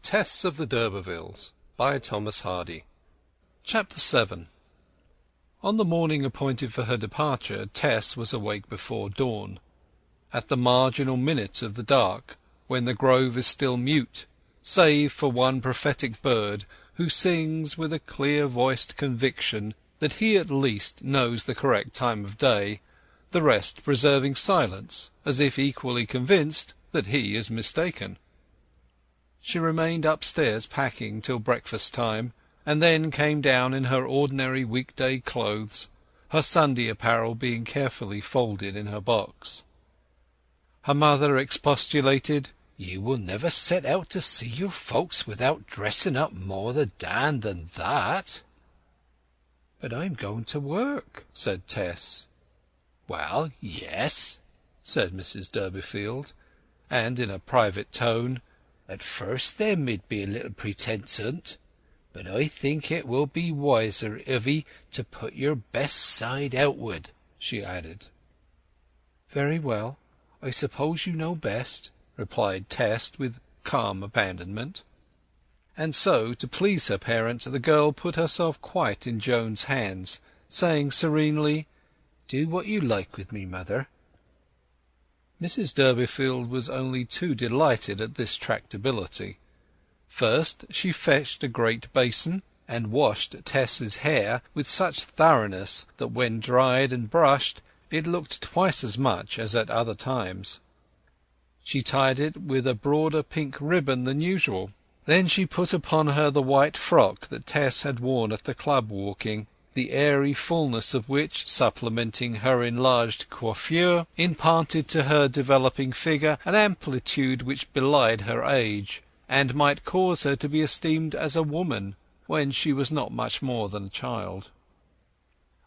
Tess of the d'Urbervilles by Thomas Hardy. Chapter 7. On the morning appointed for her departure, Tess was awake before dawn, at the marginal minute of the dark, when the grove is still mute, save for one prophetic bird who sings with a clear-voiced conviction that he at least knows the correct time of day, the rest preserving silence, as if equally convinced that he is mistaken. She remained upstairs packing till breakfast time, and then came down in her ordinary weekday clothes, her Sunday apparel being carefully folded in her box. Her mother expostulated, "You will never set out to see your folks without dressing up more the Dan than that." "But I'm going to work," said Tess. "Well, yes," said Mrs. Durbeyfield, and in a private tone, "At first there mid be a little pretence o't, but I think it will be wiser of 'ee to put your best side outward," she added. "Very well, I suppose you know best," replied Tess with calm abandonment. And so, to please her parent, the girl put herself quite in Joan's hands, saying serenely, "Do what you like with me, mother." Mrs. Durbeyfield was only too delighted at this tractability. First she fetched a great basin, and washed Tess's hair with such thoroughness that when dried and brushed it looked twice as much as at other times. She tied it with a broader pink ribbon than usual. Then she put upon her the white frock that Tess had worn at the club walking, the airy fullness of which, supplementing her enlarged coiffure, imparted to her developing figure an amplitude which belied her age, and might cause her to be esteemed as a woman when she was not much more than a child.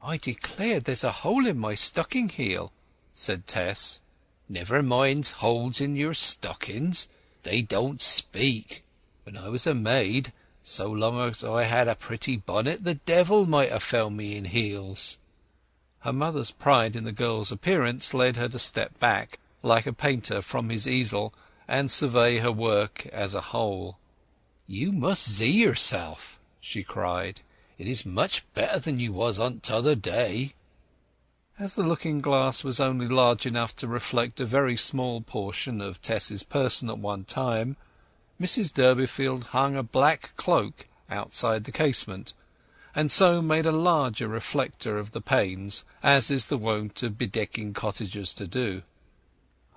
"I declare there's a hole in my stocking heel," said Tess. "Never mind holes in your stockings. They don't speak. When I was a maid, so long as I had a pretty bonnet, the devil might have found me in heels." Her mother's pride in the girl's appearance led her to step back, like a painter from his easel, and survey her work as a whole. "You must see yourself," she cried. "It is much better than you was on t'other day." As the looking-glass was only large enough to reflect a very small portion of Tess's person at one time, Mrs. Durbeyfield hung a black cloak outside the casement, and so made a larger reflector of the panes, as is the wont of bedecking cottagers to do.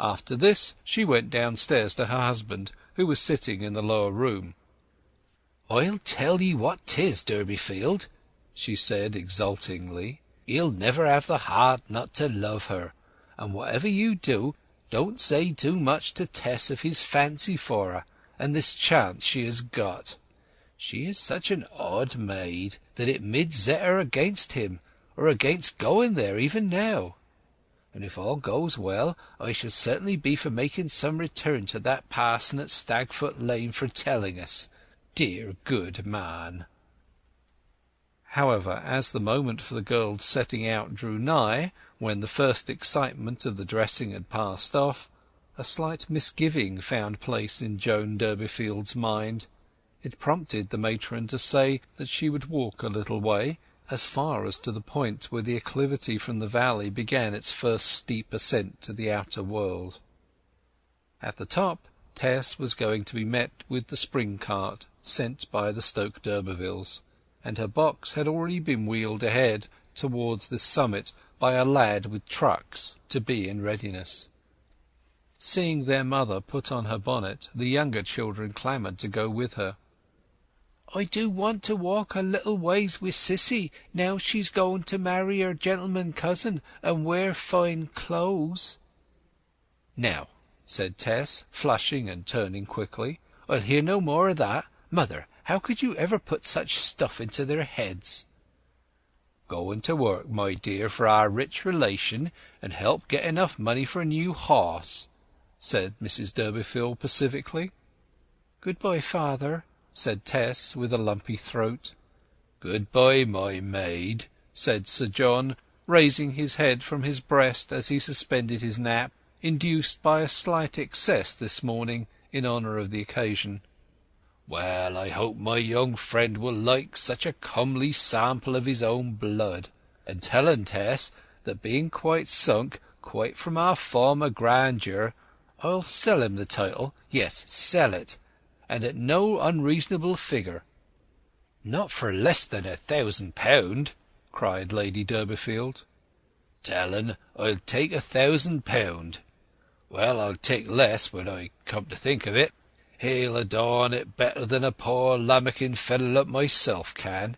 After this she went downstairs to her husband, who was sitting in the lower room. "I'll tell ye what 'tis, Durbeyfield," she said exultingly. "He'll never have the heart not to love her, and whatever you do, don't say too much to Tess of his fancy for her, and this chance she has got. She is such an odd maid that it mid set her against him, or against going there even now. And if all goes well, I shall certainly be for making some return to that parson at Stagfoot Lane for telling us. Dear good man." However, as the moment for the girl's setting out drew nigh, when the first excitement of the dressing had passed off, a slight misgiving found place in Joan Durbeyfield's mind. It prompted the matron to say that she would walk a little way, as far as to the point where the acclivity from the valley began its first steep ascent to the outer world. At the top Tess was going to be met with the spring-cart sent by the Stoke d'Urbervilles, and her box had already been wheeled ahead towards this summit by a lad with trucks, to be in readiness. Seeing their mother put on her bonnet, the younger children clamoured to go with her. "I do want to walk a little ways with Sissy, now she's going to marry her gentleman cousin and wear fine clothes." "Now," said Tess, flushing and turning quickly, "I'll hear no more of that. Mother, how could you ever put such stuff into their heads?" "Going to work, my dear, for our rich relation, and help get enough money for a new horse," said Mrs. Durbeyfield pacifically. "Good-bye, father," said Tess, with a lumpy throat. "Good-bye, my maid," said Sir John, raising his head from his breast as he suspended his nap, induced by a slight excess this morning in honour of the occasion. Well, I hope my young friend will like such a comely sample of his own blood. And tell en, Tess, that being quite sunk, quite from our former grandeur, I'll sell him the title, yes, sell it, and at no unreasonable figure." "Not for less than £1,000!" cried Lady Durbeyfield. "Tell en I'll take £1,000. Well, I'll take less when I come to think of it. He'll adorn it better than a poor lammocken fellow like myself can.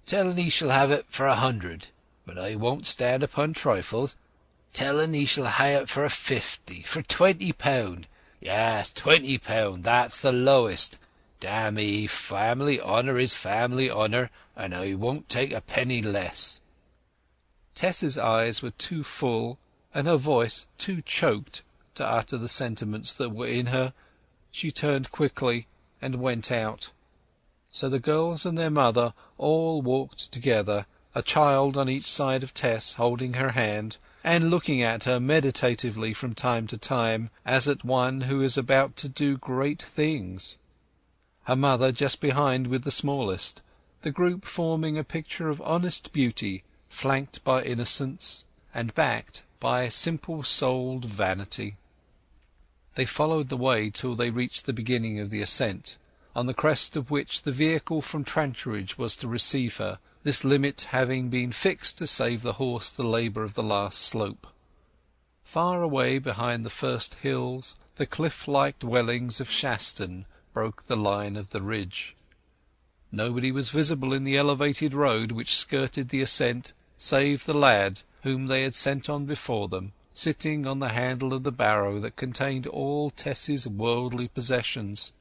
Tell en he shall have it for 100, but I won't stand upon trifles. Tell en he shall hae it for 50, for £20. Yes, £20, that's the lowest. Dammy, family honour is family honour, and I won't take a penny less." Tess's eyes were too full and her voice too choked to utter the sentiments that were in her. She turned quickly and went out. So the girls and their mother all walked together, a child on each side of Tess holding her hand, and looking at her meditatively from time to time, as at one who is about to do great things. Her mother just behind with the smallest, the group forming a picture of honest beauty, flanked by innocence, and backed by simple-souled vanity. They followed the way till they reached the beginning of the ascent, on the crest of which the vehicle from Trantridge was to receive her, this limit having been fixed to save the horse the labour of the last slope. Far away behind the first hills the cliff-like dwellings of Shaston broke the line of the ridge. Nobody was visible in the elevated road which skirted the ascent save the lad whom they had sent on before them, sitting on the handle of the barrow that contained all Tess's worldly possessions.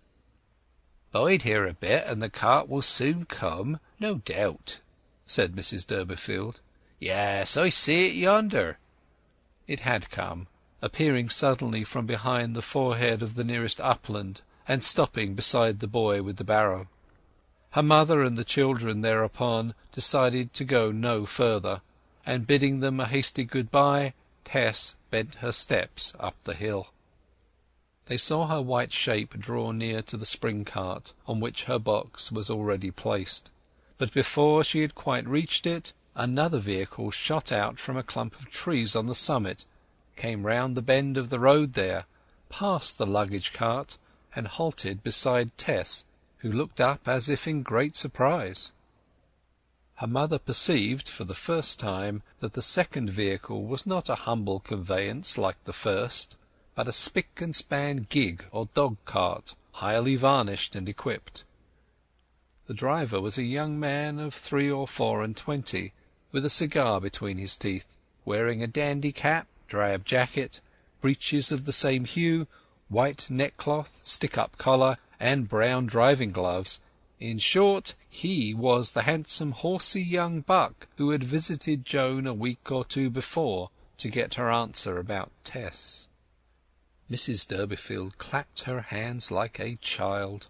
"Bide here a bit, and the cart will soon come, no doubt," said Mrs. Durbeyfield. "Yes, I see it yonder." It had come, appearing suddenly from behind the forehead of the nearest upland, and stopping beside the boy with the barrow. Her mother and the children thereupon decided to go no further, and bidding them a hasty good-bye, Tess bent her steps up the hill. They saw her white shape draw near to the spring-cart, on which her box was already placed. But before she had quite reached it, another vehicle shot out from a clump of trees on the summit, came round the bend of the road there, passed the luggage-cart, and halted beside Tess, who looked up as if in great surprise. Her mother perceived for the first time that the second vehicle was not a humble conveyance like the first, but a spick-and-span gig or dog-cart, highly varnished and equipped. The driver was a young man of 3 or 24, with a cigar between his teeth, wearing a dandy cap, drab jacket, breeches of the same hue, white neckcloth, stick-up collar, and brown driving gloves. In short, he was the handsome horsey young buck who had visited Joan a week or two before to get her answer about Tess. Mrs. Durbeyfield clapped her hands like a child.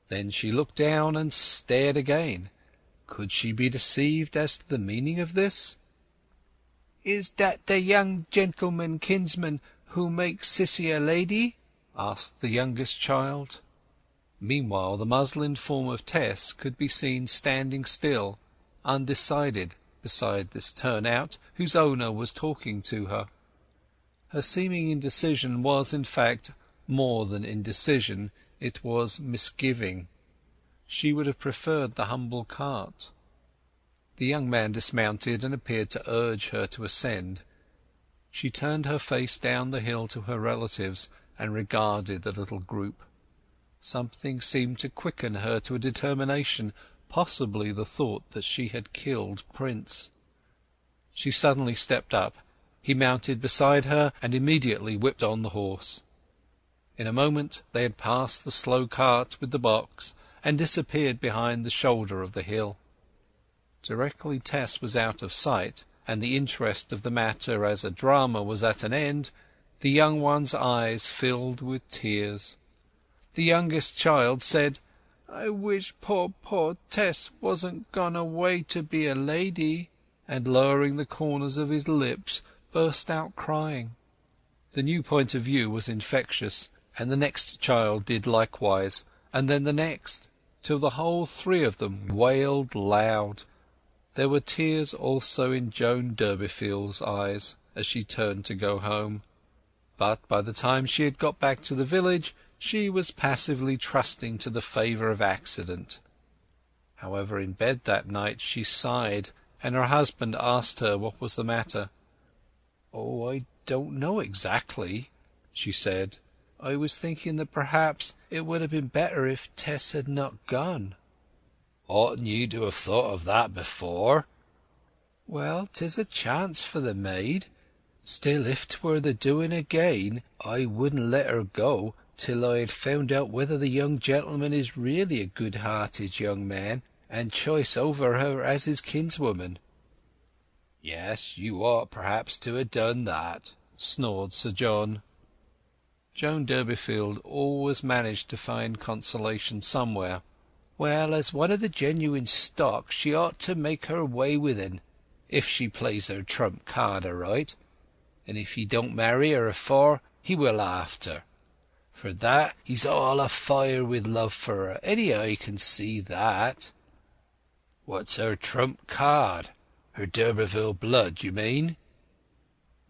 Then she looked down and stared again. Could she be deceived as to the meaning of this? "Is that the young gentleman kinsman who makes Sissy a lady?" asked the youngest child. Meanwhile the muslined form of Tess could be seen standing still, undecided, beside this turnout whose owner was talking to her. Her seeming indecision was, in fact, more than indecision, it was misgiving. She would have preferred the humble cart. The young man dismounted and appeared to urge her to ascend. She turned her face down the hill to her relatives and regarded the little group. Something seemed to quicken her to a determination, possibly the thought that she had killed Prince. She suddenly stepped up. He mounted beside her and immediately whipped on the horse. In a moment they had passed the slow cart with the box and disappeared behind the shoulder of the hill. Directly Tess was out of sight, and the interest of the matter as a drama was at an end, the young one's eyes filled with tears. The youngest child said, "I wish poor Tess wasn't gone away to be a lady," and lowering the corners of his lips burst out crying. The new point of view was infectious, and the next child did likewise, and then the next, till the whole three of them wailed loud. There were tears also in Joan Durbeyfield's eyes as she turned to go home, but by the time she had got back to the village she was passively trusting to the favour of accident. However, in bed that night she sighed, and her husband asked her what was the matter. "Oh, I don't know exactly," she said. "I was thinking that perhaps it would have been better if Tess had not gone." "Oughtn't you to have thought of that before?" "Well, 'tis a chance for the maid. Still, if 'twere the doing again, I wouldn't let her go till I had found out whether the young gentleman is really a good-hearted young man, and choice over her as his kinswoman." "Yes, you ought perhaps to have done that," snored Sir John. Joan Durbeyfield always managed to find consolation somewhere. "Well, as one of the genuine stock she ought to make her way with en, if she plays her trump card aright. And if he don't marry her afore, he will after. For that he's all afire with love for her, any eye can see that." "What's her trump card? Her d'Urberville blood, you mean?"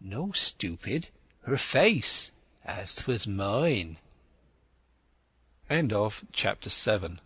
"No, stupid, her face, as 'twas mine." Chapter 7